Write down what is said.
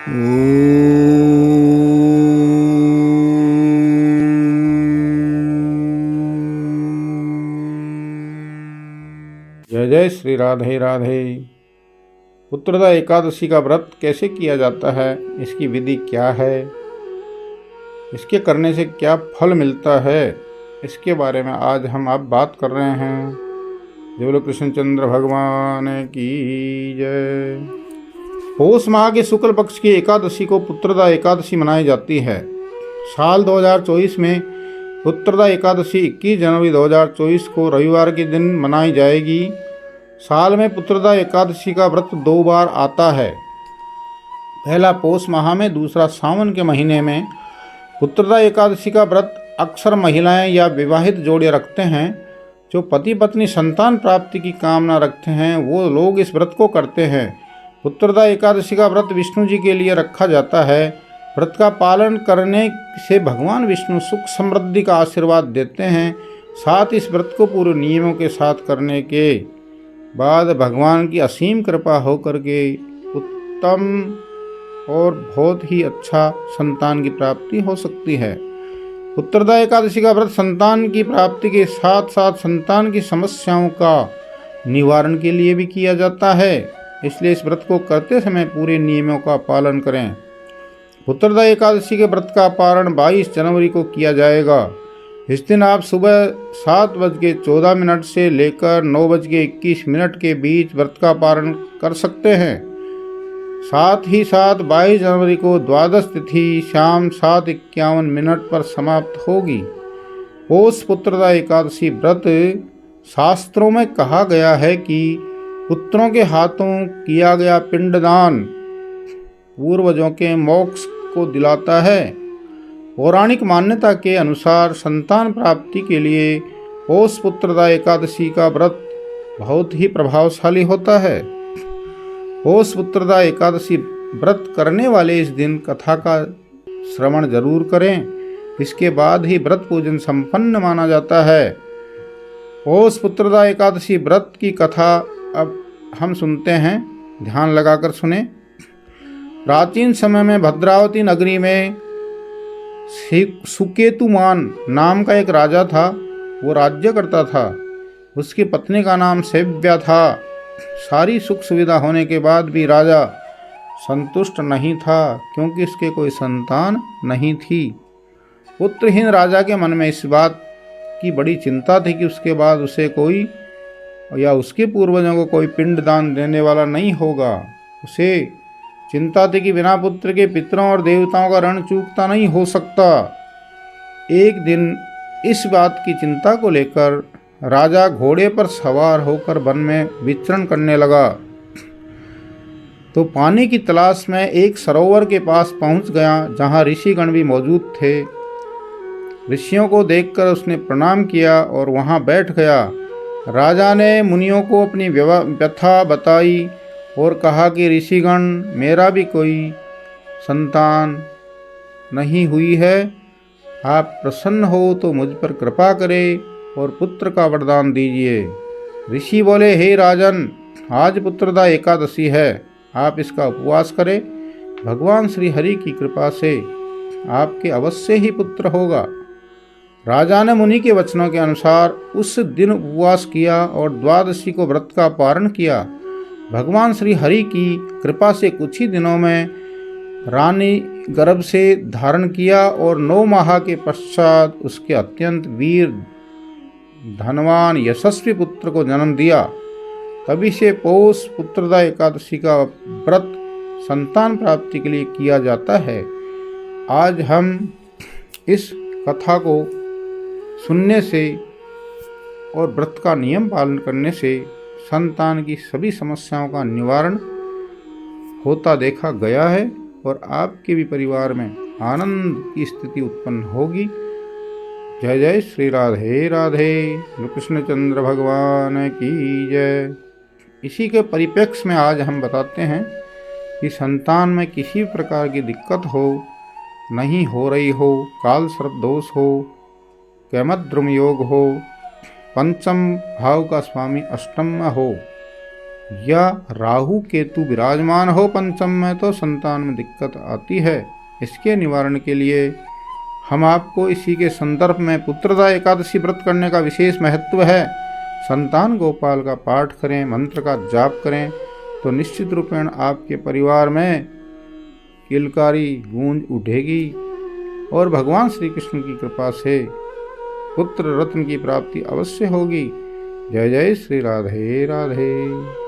जय जय श्री राधे राधे। पुत्रदा एकादशी का व्रत कैसे किया जाता है, इसकी विधि क्या है, इसके करने से क्या फल मिलता है, इसके बारे में आज हम आप बात कर रहे हैं। जय बोलो कृष्णचंद्र भगवान की जय। पौष माह के शुक्ल पक्ष की एकादशी को पुत्रदा एकादशी मनाई जाती है। साल 2024 में पुत्रदा एकादशी 21 जनवरी 2024 को रविवार के दिन मनाई जाएगी। साल में पुत्रदा एकादशी का व्रत 2 बार आता है, पहला पौष माह में, दूसरा सावन के महीने में। पुत्रदा एकादशी का व्रत अक्सर महिलाएं या विवाहित जोड़े रखते हैं। जो पति पत्नी संतान प्राप्ति की कामना रखते हैं वो लोग इस व्रत को करते हैं। पुत्रदा एकादशी का व्रत विष्णु जी के लिए रखा जाता है। व्रत का पालन करने से भगवान विष्णु सुख समृद्धि का आशीर्वाद देते हैं। साथ इस व्रत को पूरे नियमों के साथ करने के बाद भगवान की असीम कृपा होकर के उत्तम और बहुत ही अच्छा संतान की प्राप्ति हो सकती है। पुत्रदा एकादशी का व्रत संतान की प्राप्ति के साथ साथ संतान की समस्याओं का निवारण के लिए भी किया जाता है, इसलिए इस व्रत को करते समय पूरे नियमों का पालन करें। पुत्रदा एकादशी के व्रत का पारण 22 जनवरी को किया जाएगा। इस दिन आप सुबह 7:14 से लेकर 9:21 के बीच व्रत का पारण कर सकते हैं। साथ ही साथ 22 जनवरी को द्वादश तिथि शाम 7:51 पर समाप्त होगी। पौष पुत्रदा एकादशी व्रत शास्त्रों में कहा गया है कि पुत्रों के हाथों किया गया पिंडदान पूर्वजों के मोक्ष को दिलाता है। पौराणिक मान्यता के अनुसार संतान प्राप्ति के लिए पौष पुत्रदा एकादशी का व्रत बहुत ही प्रभावशाली होता है। पौष पुत्रदा एकादशी व्रत करने वाले इस दिन कथा का श्रवण जरूर करें, इसके बाद ही व्रत पूजन संपन्न माना जाता है। पौष पुत्रदा एकादशी व्रत की कथा अब हम सुनते हैं, ध्यान लगाकर सुने। प्राचीन समय में भद्रावती नगरी में सुकेतुमान नाम का एक राजा था। वो राज्य करता था। उसकी पत्नी का नाम सेव्या था। सारी सुख सुविधा होने के बाद भी राजा संतुष्ट नहीं था, क्योंकि उसके कोई संतान नहीं थी। पुत्रहीन राजा के मन में इस बात की बड़ी चिंता थी कि उसके बाद उसे कोई या उसके पूर्वजों को कोई पिंडदान देने वाला नहीं होगा। उसे चिंता थी कि बिना पुत्र के पितरों और देवताओं का ऋण चूकता नहीं हो सकता। एक दिन इस बात की चिंता को लेकर राजा घोड़े पर सवार होकर वन में विचरण करने लगा, तो पानी की तलाश में एक सरोवर के पास पहुंच गया, जहां ऋषिगण भी मौजूद थे। ऋषियों को देखकर उसने प्रणाम किया और वहां बैठ गया। राजा ने मुनियों को अपनी व्यथा बताई और कहा कि ऋषिगण, मेरा भी कोई संतान नहीं हुई है। आप प्रसन्न हो तो मुझ पर कृपा करें और पुत्र का वरदान दीजिए। ऋषि बोले, हे राजन, आज पुत्रदा एकादशी है, आप इसका उपवास करें। भगवान श्री हरि की कृपा से आपके अवश्य ही पुत्र होगा। राजा ने मुनि के वचनों के अनुसार उस दिन उपवास किया और द्वादशी को व्रत का पारण किया। भगवान श्री हरि की कृपा से कुछ ही दिनों में रानी गर्भ से धारण किया और 9 माह के पश्चात उसके अत्यंत वीर धनवान यशस्वी पुत्र को जन्म दिया। तभी से पौष पुत्रदा एकादशी का व्रत संतान प्राप्ति के लिए किया जाता है। आज हम इस कथा को सुनने से और व्रत का नियम पालन करने से संतान की सभी समस्याओं का निवारण होता देखा गया है और आपके भी परिवार में आनंद की स्थिति उत्पन्न होगी। जय जय श्री राधे राधे। कृष्णचंद्र भगवान की जय। इसी के परिप्रेक्ष्य में आज हम बताते हैं कि संतान में किसी प्रकार की दिक्कत हो, नहीं हो रही हो, काल सर्प दोष हो, कैमद्रुम योग हो, पंचम भाव का स्वामी अष्टम हो, या राहु केतु विराजमान हो पंचम में तो संतान में दिक्कत आती है। इसके निवारण के लिए हम आपको इसी के संदर्भ में पुत्रदा एकादशी व्रत करने का विशेष महत्व है। संतान गोपाल का पाठ करें, मंत्र का जाप करें तो निश्चित रूपेण आपके परिवार में किलकारी गूंज उठेगी और भगवान श्री कृष्ण की कृपा से पुत्र रत्न की प्राप्ति अवश्य होगी। जय जय श्री राधे राधे।